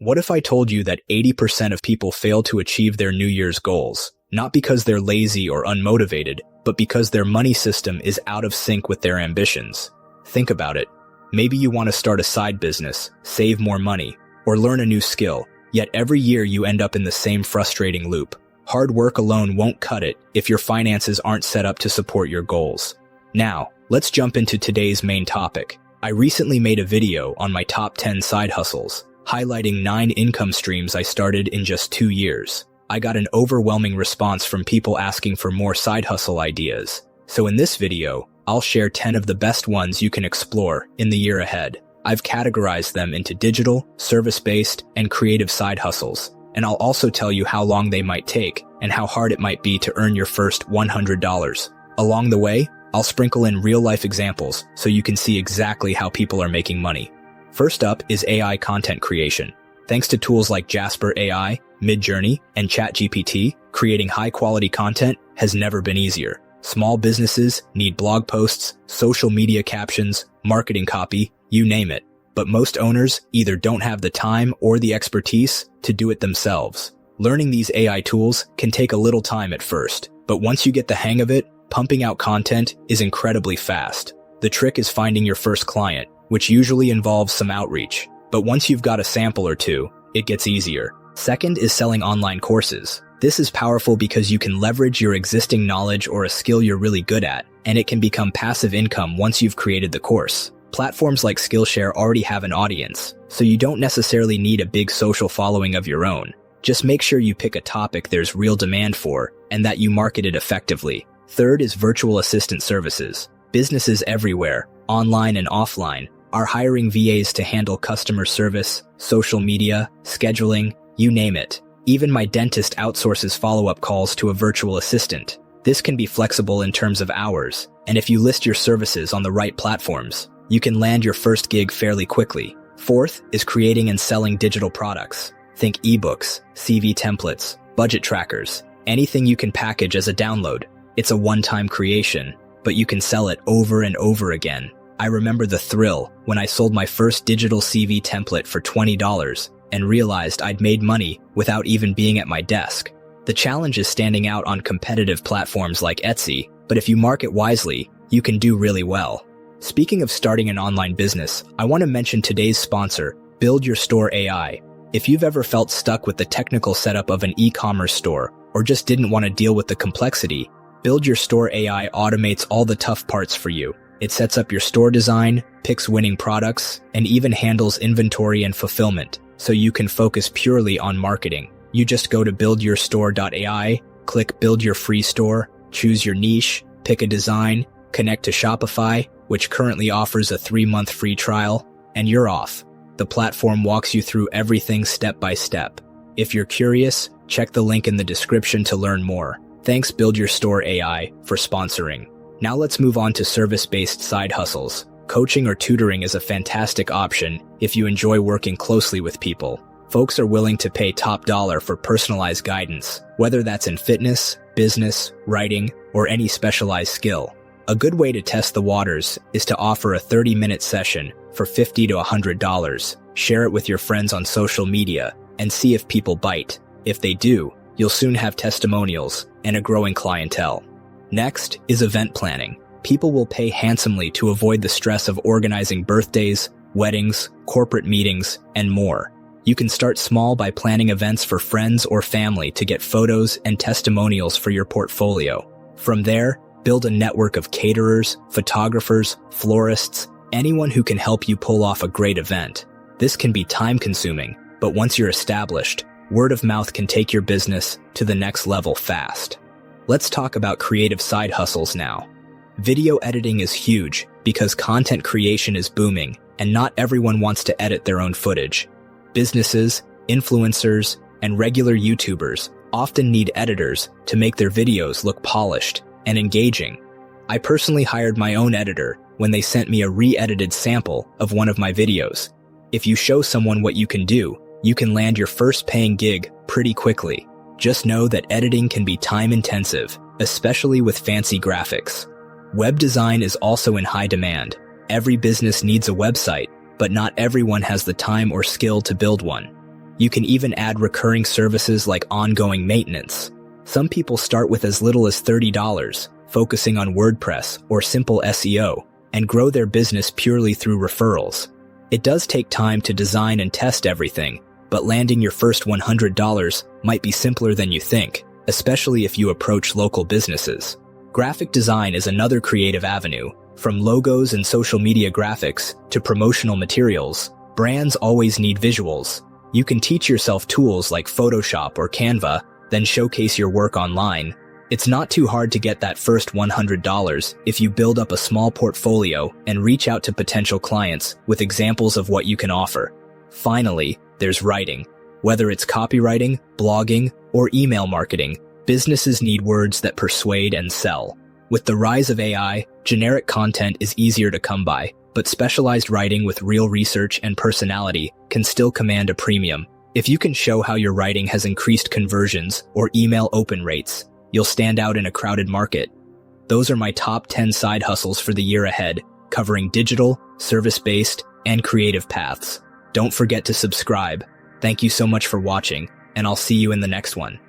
What if I told you that 80% of people fail to achieve their New Year's goals, not because they're lazy or unmotivated, but because their money system is out of sync with their ambitions? Think about it. Maybe you want to start a side business, save more money, or learn a new skill, yet every year you end up in the same frustrating loop. Hard work alone won't cut it if your finances aren't set up to support your goals. Now, let's jump into today's main topic. I recently made a video on my top 10 side hustles, highlighting 9 income streams I started in just 2 years. I got an overwhelming response from people asking for more side hustle ideas. So in this video, I'll share 10 of the best ones you can explore in the year ahead. I've categorized them into digital, service-based, and creative side hustles, and I'll also tell you how long they might take and how hard it might be to earn your first $100. Along the way, I'll sprinkle in real-life examples so you can see exactly how people are making money. First up is AI content creation. Thanks to tools like Jasper AI, Midjourney, and ChatGPT, creating high-quality content has never been easier. Small businesses need blog posts, social media captions, marketing copy, you name it. But most owners either don't have the time or the expertise to do it themselves. Learning these AI tools can take a little time at first, but once you get the hang of it, pumping out content is incredibly fast. The trick is finding your first client, which usually involves some outreach. But once you've got a sample or two, it gets easier. Second is selling online courses. This is powerful because you can leverage your existing knowledge or a skill you're really good at, and it can become passive income once you've created the course. Platforms like Skillshare already have an audience, so you don't necessarily need a big social following of your own. Just make sure you pick a topic there's real demand for, and that you market it effectively. Third is virtual assistant services. Businesses everywhere, online and offline, are hiring VAs to handle customer service, social media, scheduling, you name it. Even my dentist outsources follow-up calls to a virtual assistant. This can be flexible in terms of hours, and if you list your services on the right platforms, you can land your first gig fairly quickly. Fourth is creating and selling digital products. Think ebooks, CV templates, budget trackers, anything you can package as a download. It's a one-time creation, but you can sell it over and over again. I remember the thrill when I sold my first digital CV template for $20 and realized I'd made money without even being at my desk. The challenge is standing out on competitive platforms like Etsy, but if you market wisely, you can do really well. Speaking of starting an online business, I want to mention today's sponsor, Build Your Store AI. If you've ever felt stuck with the technical setup of an e-commerce store or just didn't want to deal with the complexity, Build Your Store AI automates all the tough parts for you. It sets up your store design, picks winning products, and even handles inventory and fulfillment, so you can focus purely on marketing. You just go to buildyourstore.ai, click Build Your Free Store, choose your niche, pick a design, connect to Shopify, which currently offers a 3-month free trial, and you're off. The platform walks you through everything step by step. If you're curious, check the link in the description to learn more. Thanks Build Your Store AI for sponsoring. Now let's move on to service-based side hustles. Coaching or tutoring is a fantastic option if you enjoy working closely with people. Folks are willing to pay top dollar for personalized guidance, whether that's in fitness, business, writing, or any specialized skill. A good way to test the waters is to offer a 30-minute session for $50 to $100. Share it with your friends on social media and see if people bite. If they do, you'll soon have testimonials and a growing clientele. Next is event planning. People will pay handsomely to avoid the stress of organizing birthdays, weddings, corporate meetings, and more. You can start small by planning events for friends or family to get photos and testimonials for your portfolio. From there, build a network of caterers, photographers, florists, anyone who can help you pull off a great event. This can be time-consuming, but once you're established, word of mouth can take your business to the next level fast. Let's talk about creative side hustles now. Video editing is huge because content creation is booming, and not everyone wants to edit their own footage. Businesses, influencers, and regular YouTubers often need editors to make their videos look polished and engaging. I personally hired my own editor when they sent me a re-edited sample of one of my videos. If you show someone what you can do, you can land your first paying gig pretty quickly. Just know that editing can be time-intensive, especially with fancy graphics. Web design is also in high demand. Every business needs a website, but not everyone has the time or skill to build one. You can even add recurring services like ongoing maintenance. Some people start with as little as $30, focusing on WordPress or simple SEO, and grow their business purely through referrals. It does take time to design and test everything, but landing your first $100 might be simpler than you think, especially if you approach local businesses. Graphic design is another creative avenue. From logos and social media graphics to promotional materials, brands always need visuals. You can teach yourself tools like Photoshop or Canva, then showcase your work online. It's not too hard to get that first $100 if you build up a small portfolio and reach out to potential clients with examples of what you can offer. Finally, there's writing. Whether it's copywriting, blogging, or email marketing, businesses need words that persuade and sell. With the rise of AI, generic content is easier to come by, but specialized writing with real research and personality can still command a premium. If you can show how your writing has increased conversions or email open rates, you'll stand out in a crowded market. Those are my top 10 side hustles for the year ahead, covering digital, service-based, and creative paths. Don't forget to subscribe. Thank you so much for watching, and I'll see you in the next one.